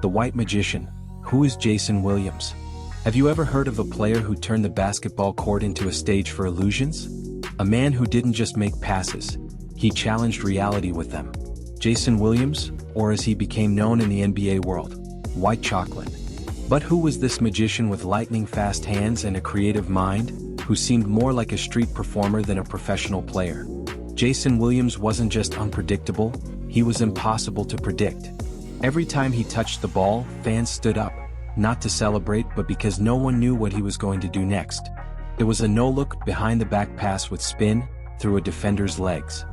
The White Magician. Who is Jason Williams? Have you ever heard of a player who turned the basketball court into a stage for illusions? A man who didn't just make passes, he challenged reality with them. Jason Williams, or as he became known in the NBA world, White Chocolate. But who was this magician with lightning-fast hands and a creative mind, who seemed more like a street performer than a professional player? Jason Williams wasn't just unpredictable, he was impossible to predict. Every time he touched the ball, fans stood up, not to celebrate but because no one knew what he was going to do next. It was a no-look, behind-the-back pass with spin, through a defender's legs.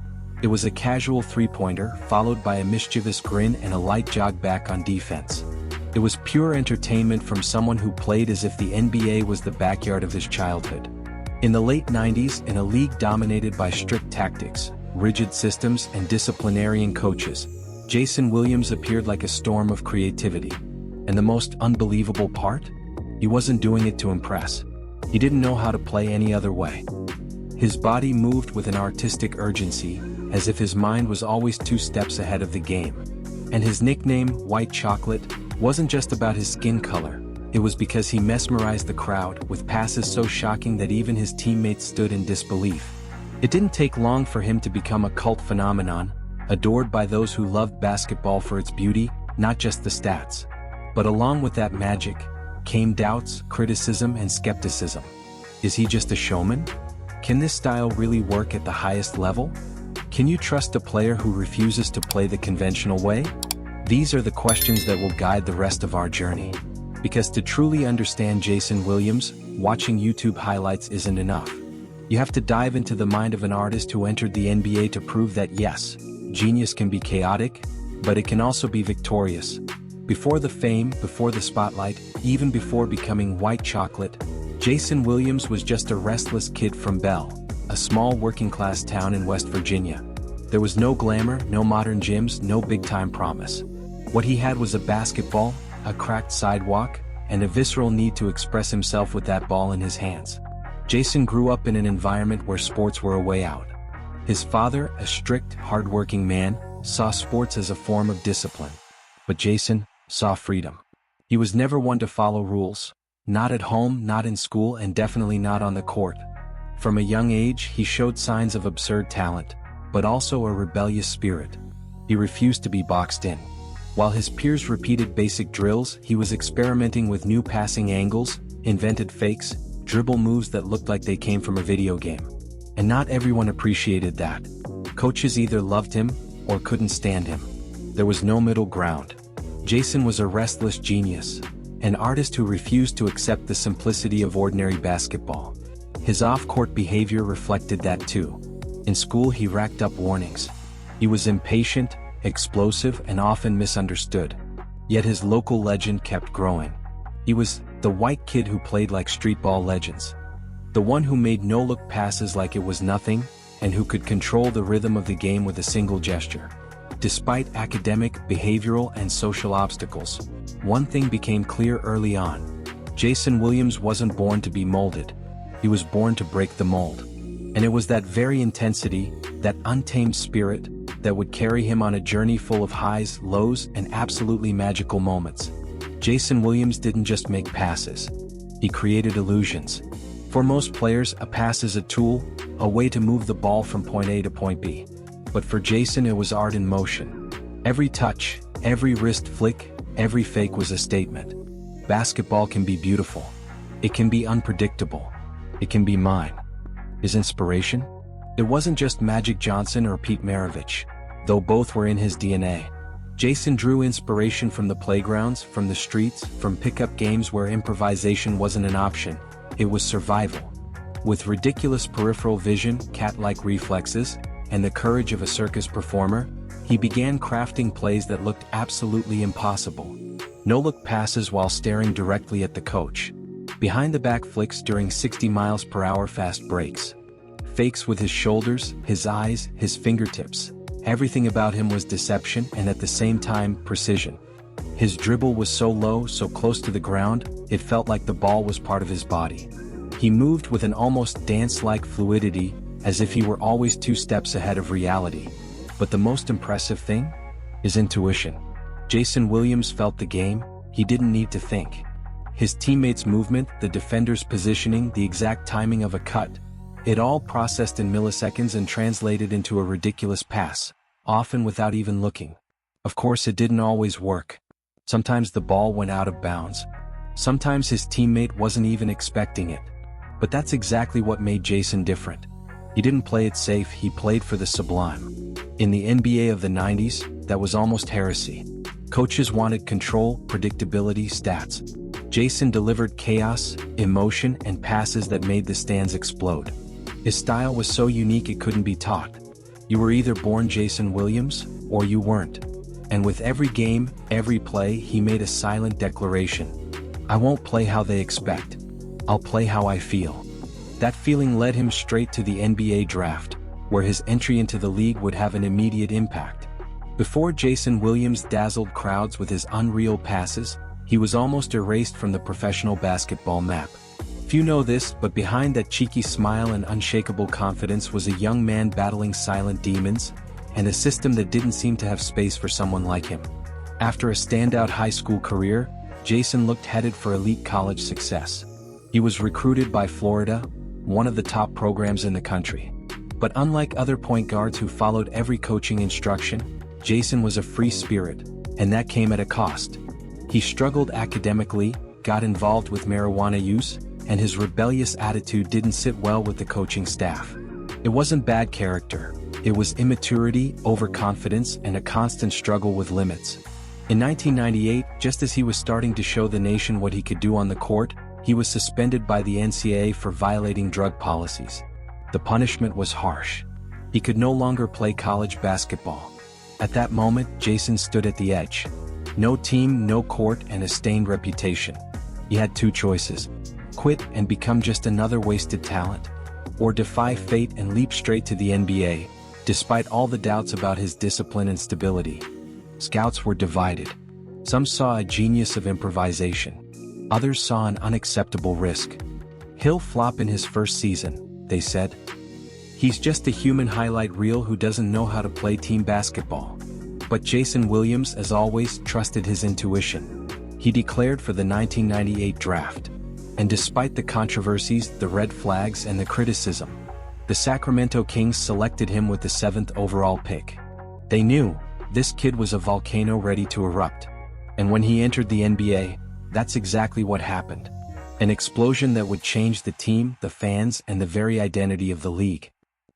It was a casual three-pointer, followed by a mischievous grin and a light jog back on defense. It was pure entertainment from someone who played as if the NBA was the backyard of his childhood. In the late 90s, in a league dominated by strict tactics, rigid systems and disciplinarian coaches, Jason Williams appeared like a storm of creativity. And the most unbelievable part? He wasn't doing it to impress. He didn't know how to play any other way. His body moved with an artistic urgency, as if his mind was always 2 steps ahead of the game. And his nickname, White Chocolate, wasn't just about his skin color. It was because he mesmerized the crowd with passes so shocking that even his teammates stood in disbelief. It didn't take long for him to become a cult phenomenon, adored by those who loved basketball for its beauty, not just the stats. But along with that magic, came doubts, criticism, and skepticism. Is he just a showman? Can this style really work at the highest level? Can you trust a player who refuses to play the conventional way? These are the questions that will guide the rest of our journey. Because to truly understand Jason Williams, watching YouTube highlights isn't enough. You have to dive into the mind of an artist who entered the NBA to prove that yes, genius can be chaotic, but it can also be victorious. Before the fame, before the spotlight, even before becoming White Chocolate, Jason Williams was just a restless kid from Bell, a small working-class town in West Virginia. There was no glamour, no modern gyms, no big-time promise. What he had was a basketball, a cracked sidewalk, and a visceral need to express himself with that ball in his hands. Jason grew up in an environment where sports were a way out. His father, a strict, hard-working man, saw sports as a form of discipline. But Jason saw freedom. He was never one to follow rules. Not at home, not in school, and definitely not on the court. From a young age, he showed signs of absurd talent, but also a rebellious spirit. He refused to be boxed in. While his peers repeated basic drills, he was experimenting with new passing angles, invented fakes, dribble moves that looked like they came from a video game. And not everyone appreciated that. Coaches either loved him or couldn't stand him. There was no middle ground. Jason was a restless genius, an artist who refused to accept the simplicity of ordinary basketball. His off-court behavior reflected that too. In school he racked up warnings. He was impatient, explosive, and often misunderstood. Yet his local legend kept growing. He was the white kid who played like streetball legends. The one who made no-look passes like it was nothing, and who could control the rhythm of the game with a single gesture. Despite academic, behavioral, and social obstacles, one thing became clear early on. Jason Williams wasn't born to be molded. He was born to break the mold. And it was that very intensity, that untamed spirit, that would carry him on a journey full of highs, lows, and absolutely magical moments. Jason Williams didn't just make passes. He created illusions. For most players, a pass is a tool, a way to move the ball from point A to point B. But for Jason, it was art in motion. Every touch, every wrist flick, every fake was a statement. Basketball can be beautiful. It can be unpredictable. It can be mine. His inspiration? It wasn't just Magic Johnson or Pete Maravich, though both were in his DNA. Jason drew inspiration from the playgrounds, from the streets, from pickup games where improvisation wasn't an option. It was survival. With ridiculous peripheral vision, cat-like reflexes, and the courage of a circus performer, he began crafting plays that looked absolutely impossible. No-look passes while staring directly at the coach. Behind-the-back flicks during 60 miles per hour fast breaks. Fakes with his shoulders, his eyes, his fingertips. Everything about him was deception and at the same time, precision. His dribble was so low, so close to the ground, it felt like the ball was part of his body. He moved with an almost dance-like fluidity, as if he were always 2 steps ahead of reality. But the most impressive thing? His intuition. Jason Williams felt the game. He didn't need to think. His teammates' movement, the defender's positioning, the exact timing of a cut, it all processed in milliseconds and translated into a ridiculous pass, often without even looking. Of course, it didn't always work. Sometimes the ball went out of bounds. Sometimes his teammate wasn't even expecting it. But that's exactly what made Jason different. He didn't play it safe, he played for the sublime. In the NBA of the 90s, that was almost heresy. Coaches wanted control, predictability, stats. Jason delivered chaos, emotion, and passes that made the stands explode. His style was so unique it couldn't be taught. You were either born Jason Williams, or you weren't. And with every game, every play, he made a silent declaration. I won't play how they expect. I'll play how I feel. That feeling led him straight to the NBA draft, where his entry into the league would have an immediate impact. Before Jason Williams dazzled crowds with his unreal passes, he was almost erased from the professional basketball map. Few know this, but behind that cheeky smile and unshakable confidence was a young man battling silent demons, and a system that didn't seem to have space for someone like him. After a standout high school career, Jason looked headed for elite college success. He was recruited by Florida, one of the top programs in the country. But unlike other point guards who followed every coaching instruction, Jason was a free spirit, and that came at a cost. He struggled academically, got involved with marijuana use, and his rebellious attitude didn't sit well with the coaching staff. It wasn't bad character. It was immaturity, overconfidence, and a constant struggle with limits. In 1998, just as he was starting to show the nation what he could do on the court, he was suspended by the NCAA for violating drug policies. The punishment was harsh. He could no longer play college basketball. At that moment, Jason stood at the edge. No team, no court, and a stained reputation. He had two choices: quit and become just another wasted talent, or defy fate and leap straight to the NBA, despite all the doubts about his discipline and stability. Scouts were divided. Some saw a genius of improvisation. Others saw an unacceptable risk. He'll flop in his first season, they said. He's just a human highlight reel who doesn't know how to play team basketball. But Jason Williams, as always, trusted his intuition. He declared for the 1998 draft. And despite the controversies, the red flags, and the criticism, the Sacramento Kings selected him with the 7th overall pick. They knew this kid was a volcano ready to erupt. And when he entered the NBA, that's exactly what happened. An explosion that would change the team, the fans, and the very identity of the league.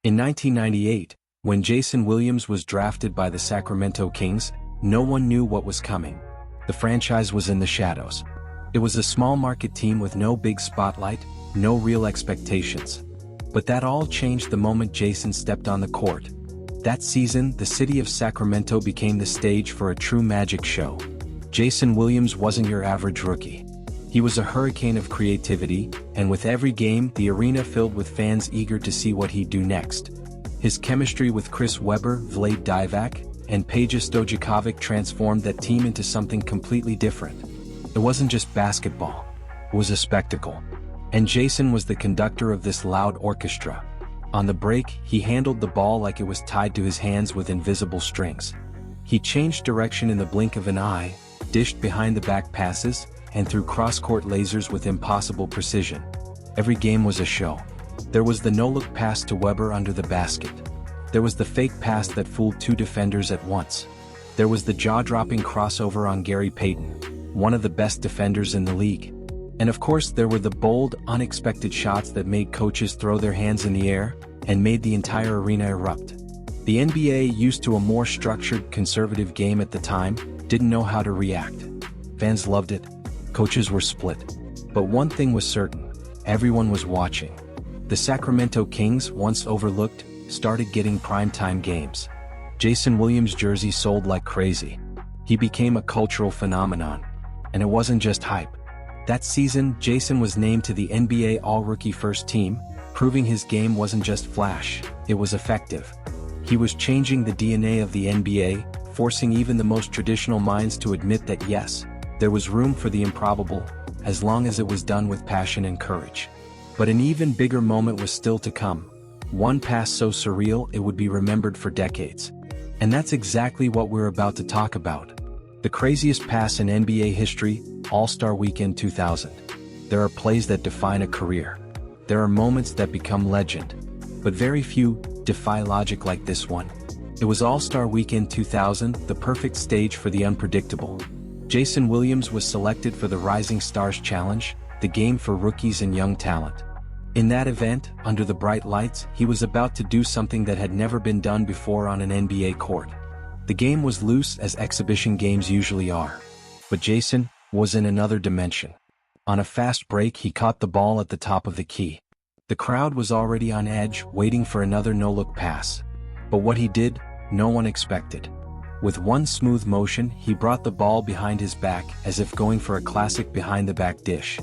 In 1998, when Jason Williams was drafted by the Sacramento Kings, no one knew what was coming. The franchise was in the shadows. It was a small market team with no big spotlight, no real expectations. But that all changed the moment Jason stepped on the court. That season, the city of Sacramento became the stage for a true magic show. Jason Williams wasn't your average rookie. He was a hurricane of creativity, and with every game, the arena filled with fans eager to see what he'd do next. His chemistry with Chris Webber, Vlade Divac, and Peja Stojakovic transformed that team into something completely different. It wasn't just basketball. It was a spectacle. And Jason was the conductor of this loud orchestra. On the break, he handled the ball like it was tied to his hands with invisible strings. He changed direction in the blink of an eye, dished behind-the-back passes, and threw cross-court lasers with impossible precision. Every game was a show. There was the no-look pass to Webber under the basket. There was the fake pass that fooled two defenders at once. There was the jaw-dropping crossover on Gary Payton, one of the best defenders in the league. And of course, there were the bold, unexpected shots that made coaches throw their hands in the air and made the entire arena erupt. The NBA, used to a more structured, conservative game at the time, didn't know how to react. Fans loved it. Coaches were split. But one thing was certain: everyone was watching. The Sacramento Kings, once overlooked, started getting primetime games. Jason Williams' jersey sold like crazy. He became a cultural phenomenon. And it wasn't just hype. That season, Jason was named to the NBA All-Rookie First Team, proving his game wasn't just flash, it was effective. He was changing the DNA of the NBA, forcing even the most traditional minds to admit that yes, there was room for the improbable, as long as it was done with passion and courage. But an even bigger moment was still to come. One pass so surreal it would be remembered for decades. And that's exactly what we're about to talk about. The craziest pass in NBA history, All-Star Weekend 2000. There are plays that define a career. There are moments that become legend. But very few defy logic like this one. It was All-Star Weekend 2000, the perfect stage for the unpredictable. Jason Williams was selected for the Rising Stars Challenge, the game for rookies and young talent. In that event, under the bright lights, he was about to do something that had never been done before on an NBA court. The game was loose as exhibition games usually are. But Jason was in another dimension. On a fast break, he caught the ball at the top of the key. The crowd was already on edge, waiting for another no-look pass. But what he did, no one expected. With one smooth motion, he brought the ball behind his back as if going for a classic behind-the-back dish.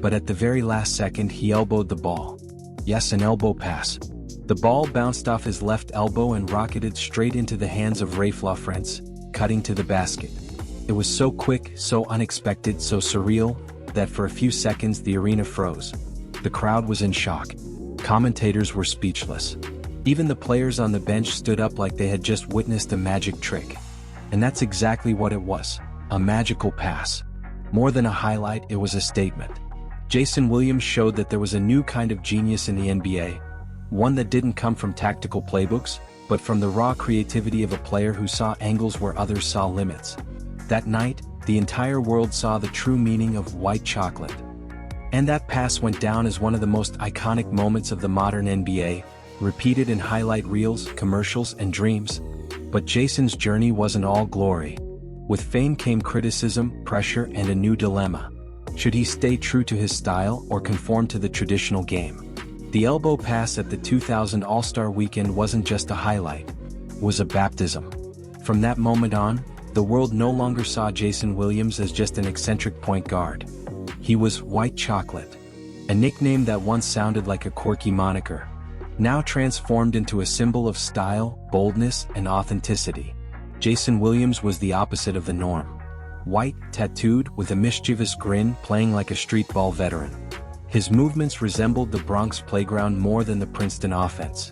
But at the very last second, he elbowed the ball. Yes, an elbow pass. The ball bounced off his left elbow and rocketed straight into the hands of Raef LaFrentz, cutting to the basket. It was so quick, so unexpected, so surreal, that for a few seconds the arena froze. The crowd was in shock. Commentators were speechless. Even the players on the bench stood up like they had just witnessed a magic trick. And that's exactly what it was, a magical pass. More than a highlight, it was a statement. Jason Williams showed that there was a new kind of genius in the NBA, one that didn't come from tactical playbooks, but from the raw creativity of a player who saw angles where others saw limits. That night, the entire world saw the true meaning of white chocolate. And that pass went down as one of the most iconic moments of the modern NBA, repeated in highlight reels, commercials, and dreams. But Jason's journey wasn't all glory. With fame came criticism, pressure, and a new dilemma. Should he stay true to his style or conform to the traditional game? The elbow pass at the 2000 All-Star Weekend wasn't just a highlight, it was a baptism. From that moment on, the world no longer saw Jason Williams as just an eccentric point guard. He was white chocolate, a nickname that once sounded like a quirky moniker, now transformed into a symbol of style, boldness, and authenticity. Jason Williams was the opposite of the norm. White, tattooed, with a mischievous grin, playing like a street ball veteran. His movements resembled the Bronx playground more than the Princeton offense.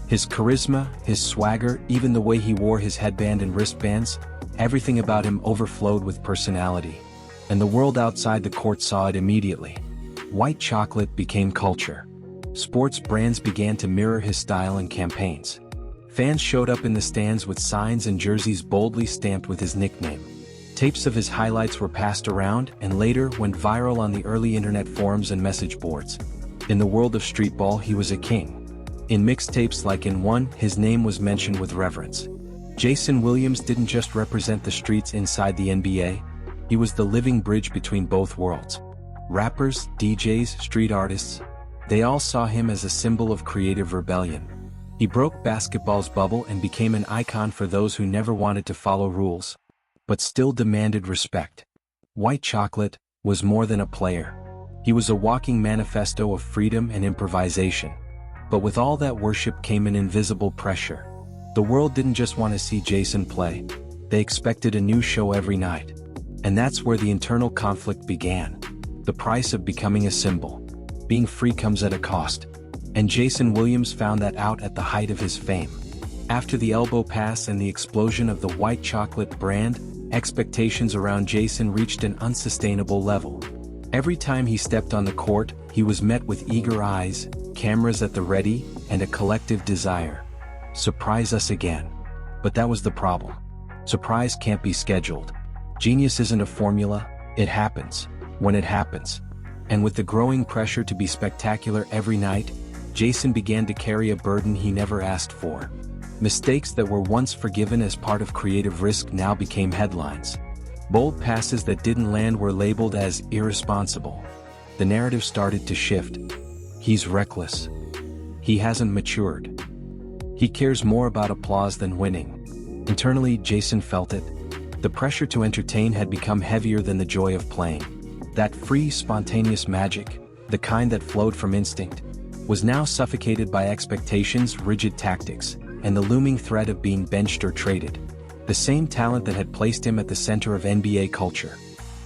His charisma, his swagger, even the way he wore his headband and wristbands, everything about him overflowed with personality. And the world outside the court saw it immediately. White chocolate became culture. Sports brands began to mirror his style and campaigns. Fans showed up in the stands with signs and jerseys boldly stamped with his nickname. Tapes of his highlights were passed around and later went viral on the early internet forums and message boards. In the world of streetball, he was a king. In mixtapes like In One, his name was mentioned with reverence. Jason Williams didn't just represent the streets inside the NBA, he was the living bridge between both worlds. Rappers, DJs, street artists, they all saw him as a symbol of creative rebellion. He broke basketball's bubble and became an icon for those who never wanted to follow rules, but still demanded respect. White Chocolate was more than a player. He was a walking manifesto of freedom and improvisation. But with all that worship came an invisible pressure. The world didn't just want to see Jason play, they expected a new show every night. And that's where the internal conflict began. The price of becoming a symbol. Being free comes at a cost. And Jason Williams found that out at the height of his fame. After the elbow pass and the explosion of the White Chocolate brand, expectations around Jason reached an unsustainable level. Every time he stepped on the court, he was met with eager eyes, cameras at the ready, and a collective desire. Surprise us again. But that was the problem. Surprise can't be scheduled. Genius isn't a formula, it happens, when it happens. And with the growing pressure to be spectacular every night, Jason began to carry a burden he never asked for. Mistakes that were once forgiven as part of creative risk now became headlines. Bold passes that didn't land were labeled as irresponsible. The narrative started to shift. He's reckless. He hasn't matured. He cares more about applause than winning. Internally, Jason felt it. The pressure to entertain had become heavier than the joy of playing. That free, spontaneous magic, the kind that flowed from instinct, was now suffocated by expectations, rigid tactics, and the looming threat of being benched or traded. The same talent that had placed him at the center of NBA culture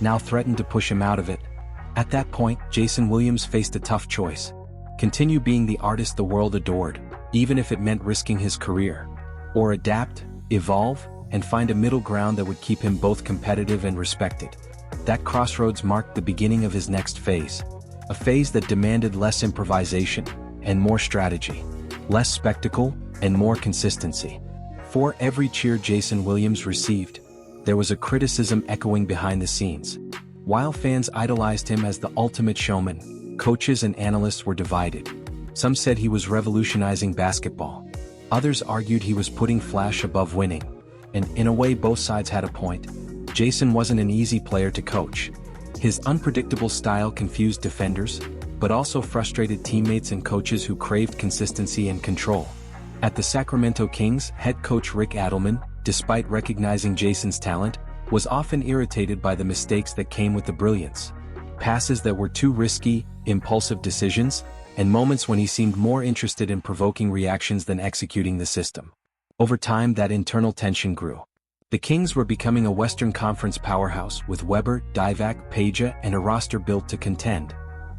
now threatened to push him out of it. At that point, Jason Williams faced a tough choice. Continue being the artist the world adored, even if it meant risking his career. Or adapt, evolve, and find a middle ground that would keep him both competitive and respected. That crossroads marked the beginning of his next phase. A phase that demanded less improvisation and more strategy, less spectacle and more consistency. For every cheer Jason Williams received, there was a criticism echoing behind the scenes. While fans idolized him as the ultimate showman, coaches and analysts were divided. Some said he was revolutionizing basketball. Others argued he was putting flash above winning. And in a way, both sides had a point. Jason wasn't an easy player to coach. His unpredictable style confused defenders, but also frustrated teammates and coaches who craved consistency and control. At the Sacramento Kings, head coach Rick Adelman, despite recognizing Jason's talent, was often irritated by the mistakes that came with the brilliance. Passes that were too risky, impulsive decisions, and moments when he seemed more interested in provoking reactions than executing the system. Over time, that internal tension grew. The Kings were becoming a Western Conference powerhouse with Weber, Divac, Peja, and a roster built to contend.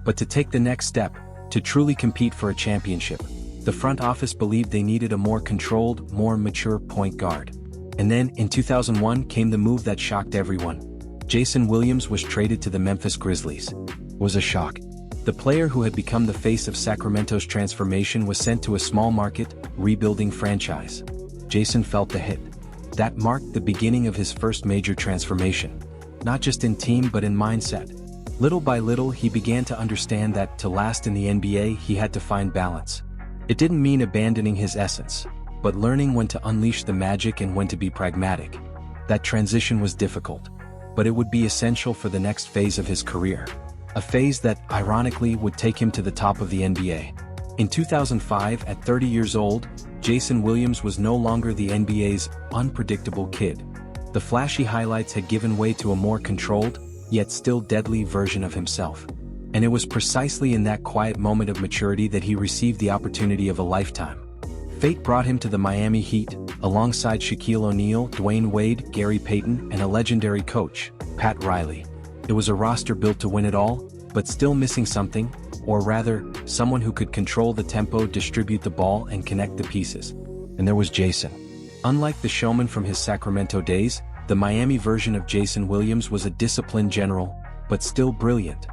But to take the next step, to truly compete for a championship, the front office believed they needed a more controlled, more mature point guard. And then, in 2001 came the move that shocked everyone. Jason Williams was traded to the Memphis Grizzlies. It was a shock. The player who had become the face of Sacramento's transformation was sent to a small-market, rebuilding franchise. Jason felt the hit. That marked the beginning of his first major transformation. Not just in team but in mindset. Little by little he began to understand that to last in the NBA he had to find balance. It didn't mean abandoning his essence, but learning when to unleash the magic and when to be pragmatic. That transition was difficult, but it would be essential for the next phase of his career. A phase that, ironically, would take him to the top of the NBA. In 2005, at 30 years old, Jason Williams was no longer the NBA's unpredictable kid. The flashy highlights had given way to a more controlled, yet still deadly version of himself. And it was precisely in that quiet moment of maturity that he received the opportunity of a lifetime. Fate brought him to the Miami Heat, alongside Shaquille O'Neal, Dwayne Wade, Gary Payton, and a legendary coach, Pat Riley. It was a roster built to win it all, but still missing something, or rather, someone who could control the tempo, distribute the ball, and connect the pieces. And there was Jason. Unlike the showman from his Sacramento days, the Miami version of Jason Williams was a disciplined general, but still brilliant.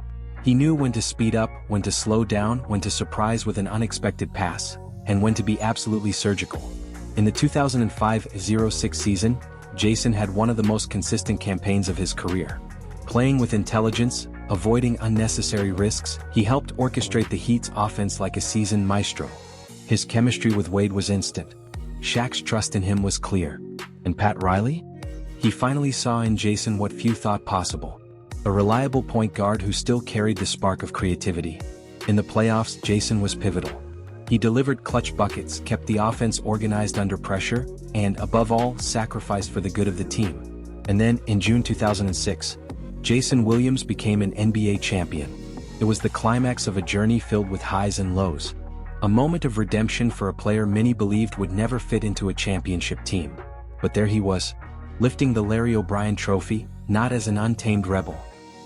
He knew when to speed up, when to slow down, when to surprise with an unexpected pass, and when to be absolutely surgical. In the 2005-06 season, Jason had one of the most consistent campaigns of his career. Playing with intelligence, avoiding unnecessary risks, he helped orchestrate the Heat's offense like a seasoned maestro. His chemistry with Wade was instant. Shaq's trust in him was clear. And Pat Riley? He finally saw in Jason what few thought possible. A reliable point guard who still carried the spark of creativity. In the playoffs, Jason was pivotal. He delivered clutch buckets, kept the offense organized under pressure, and, above all, sacrificed for the good of the team. And then, in June 2006, Jason Williams became an NBA champion. It was the climax of a journey filled with highs and lows. A moment of redemption for a player many believed would never fit into a championship team. But there he was, lifting the Larry O'Brien trophy, not as an untamed rebel,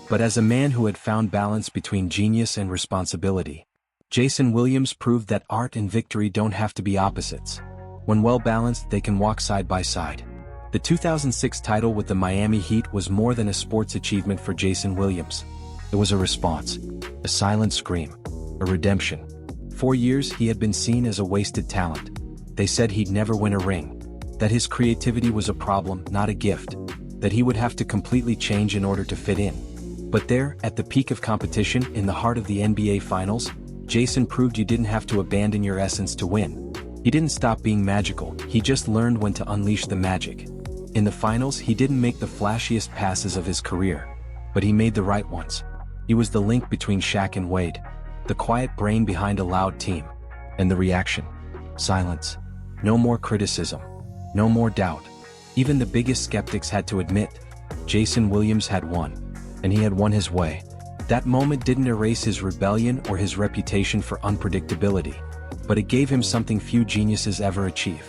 but as a man who had found balance between genius and responsibility. Jason Williams proved that art and victory don't have to be opposites. When well balanced, they can walk side by side. The 2006 title with the Miami Heat was more than a sports achievement for Jason Williams. It was a response, a silent scream, a redemption. For years he had been seen as a wasted talent. They said he'd never win a ring, that his creativity was a problem, not a gift, that he would have to completely change in order to fit in. But there, at the peak of competition, in the heart of the NBA Finals, Jason proved you didn't have to abandon your essence to win. He didn't stop being magical, he just learned when to unleash the magic. In the finals, he didn't make the flashiest passes of his career, but he made the right ones. He was the link between Shaq and Wade, the quiet brain behind a loud team. And the reaction? Silence. No more criticism. No more doubt. Even the biggest skeptics had to admit, Jason Williams had won. And he had won his way. That moment didn't erase his rebellion or his reputation for unpredictability, but it gave him something few geniuses ever achieve: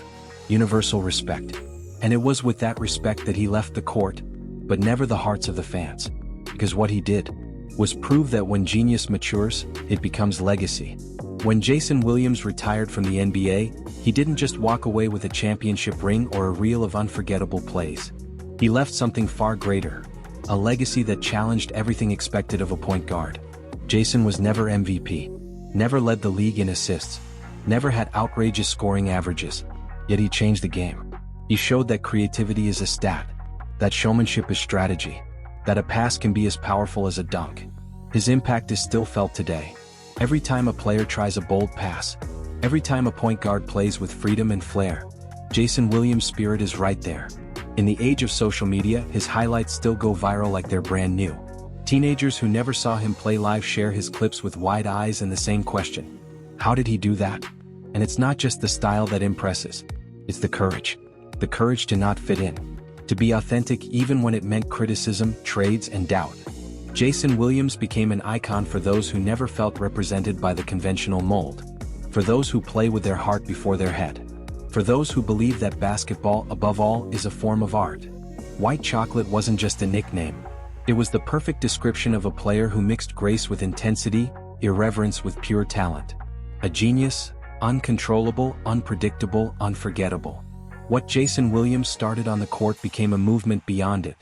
universal respect. And it was with that respect that he left the court, but never the hearts of the fans. Because what he did was prove that when genius matures, it becomes legacy. When Jason Williams retired from the NBA, he didn't just walk away with a championship ring or a reel of unforgettable plays. He left something far greater, a legacy that challenged everything expected of a point guard. Jason was never MVP, never led the league in assists, never had outrageous scoring averages, yet he changed the game. He showed that creativity is a stat, that showmanship is strategy, that a pass can be as powerful as a dunk. His impact is still felt today. Every time a player tries a bold pass, every time a point guard plays with freedom and flair, Jason Williams' spirit is right there. In the age of social media, his highlights still go viral like they're brand new. Teenagers who never saw him play live share his clips with wide eyes and the same question: how did he do that? And it's not just the style that impresses, it's the courage to not fit in, to be authentic even when it meant criticism, trades, and doubt. Jason Williams became an icon for those who never felt represented by the conventional mold, for those who play with their heart before their head, for those who believe that basketball, above all, is a form of art. White chocolate wasn't just a nickname. It was the perfect description of a player who mixed grace with intensity, irreverence with pure talent. A genius, uncontrollable, unpredictable, unforgettable. What Jason Williams started on the court became a movement beyond it.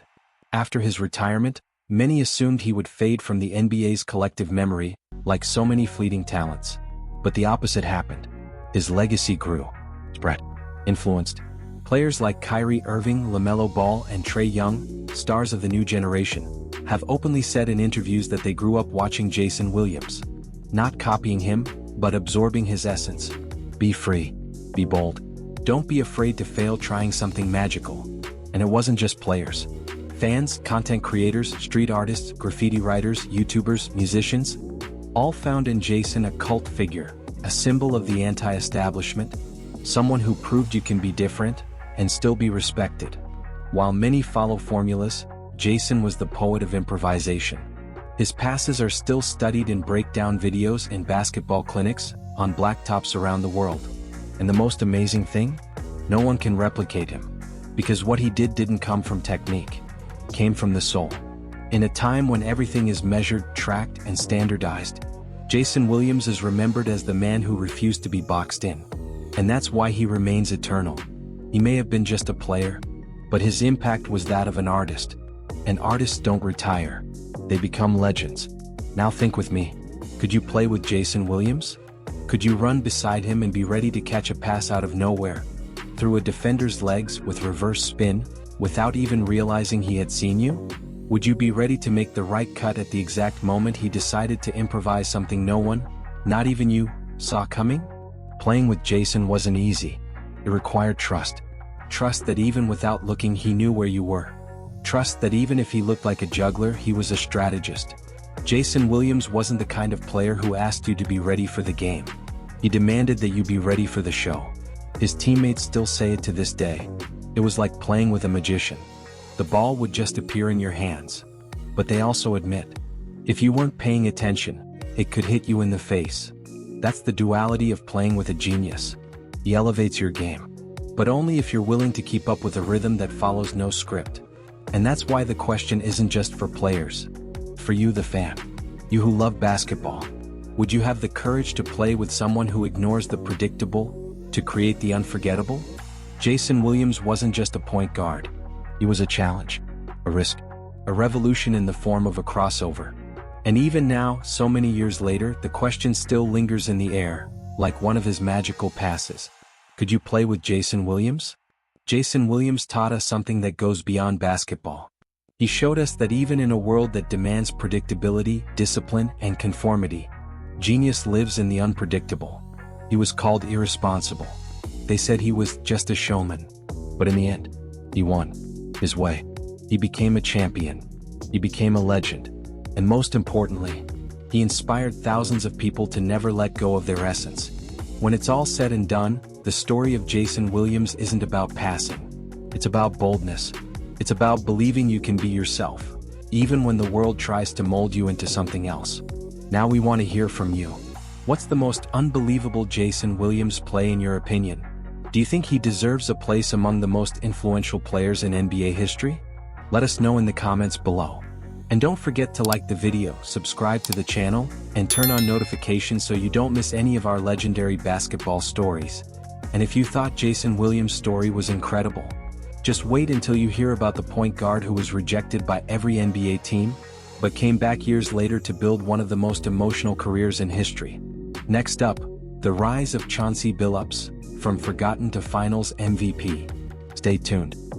After his retirement, many assumed he would fade from the NBA's collective memory, like so many fleeting talents. But the opposite happened. His legacy grew, spread, influenced. Players like Kyrie Irving, LaMelo Ball, and Trae Young, stars of the new generation, have openly said in interviews that they grew up watching Jason Williams. Not copying him, but absorbing his essence. Be free. Be bold. Don't be afraid to fail trying something magical. And it wasn't just players. Fans, content creators, street artists, graffiti writers, YouTubers, musicians, all found in Jason a cult figure, a symbol of the anti-establishment, someone who proved you can be different and still be respected. While many follow formulas, Jason was the poet of improvisation. His passes are still studied in breakdown videos in basketball clinics, on blacktops around the world. And the most amazing thing? No one can replicate him. Because what he did didn't come from technique. It came from the soul. In a time when everything is measured, tracked, and standardized, Jason Williams is remembered as the man who refused to be boxed in. And that's why he remains eternal. He may have been just a player, but his impact was that of an artist. And artists don't retire. They become legends. Now think with me. Could you play with Jason Williams? Could you run beside him and be ready to catch a pass out of nowhere, through a defender's legs with reverse spin, without even realizing he had seen you? Would you be ready to make the right cut at the exact moment he decided to improvise something no one, not even you, saw coming? Playing with Jason wasn't easy. It required trust. Trust that even without looking he knew where you were. Trust that even if he looked like a juggler, he was a strategist. Jason Williams wasn't the kind of player who asked you to be ready for the game. He demanded that you be ready for the show. His teammates still say it to this day. It was like playing with a magician. The ball would just appear in your hands. But they also admit, if you weren't paying attention, it could hit you in the face. That's the duality of playing with a genius. He elevates your game, but only if you're willing to keep up with a rhythm that follows no script. And that's why the question isn't just for players. For you, the fan. You who love basketball. Would you have the courage to play with someone who ignores the predictable, to create the unforgettable? Jason Williams wasn't just a point guard. He was a challenge, a risk, a revolution in the form of a crossover. And even now, so many years later, the question still lingers in the air, like one of his magical passes. Could you play with Jason Williams? Jason Williams taught us something that goes beyond basketball. He showed us that even in a world that demands predictability, discipline, and conformity, genius lives in the unpredictable. He was called irresponsible. They said he was just a showman. But in the end, he won his way. He became a champion. He became a legend. And most importantly, he inspired thousands of people to never let go of their essence. When it's all said and done, the story of Jason Williams isn't about passing. It's about boldness. It's about believing you can be yourself, even when the world tries to mold you into something else. Now we want to hear from you. What's the most unbelievable Jason Williams play in your opinion? Do you think he deserves a place among the most influential players in NBA history? Let us know in the comments below. And don't forget to like the video, subscribe to the channel, and turn on notifications so you don't miss any of our legendary basketball stories. And if you thought Jason Williams' story was incredible, just wait until you hear about the point guard who was rejected by every NBA team, but came back years later to build one of the most emotional careers in history. Next up, the rise of Chauncey Billups, from forgotten to finals MVP. Stay tuned.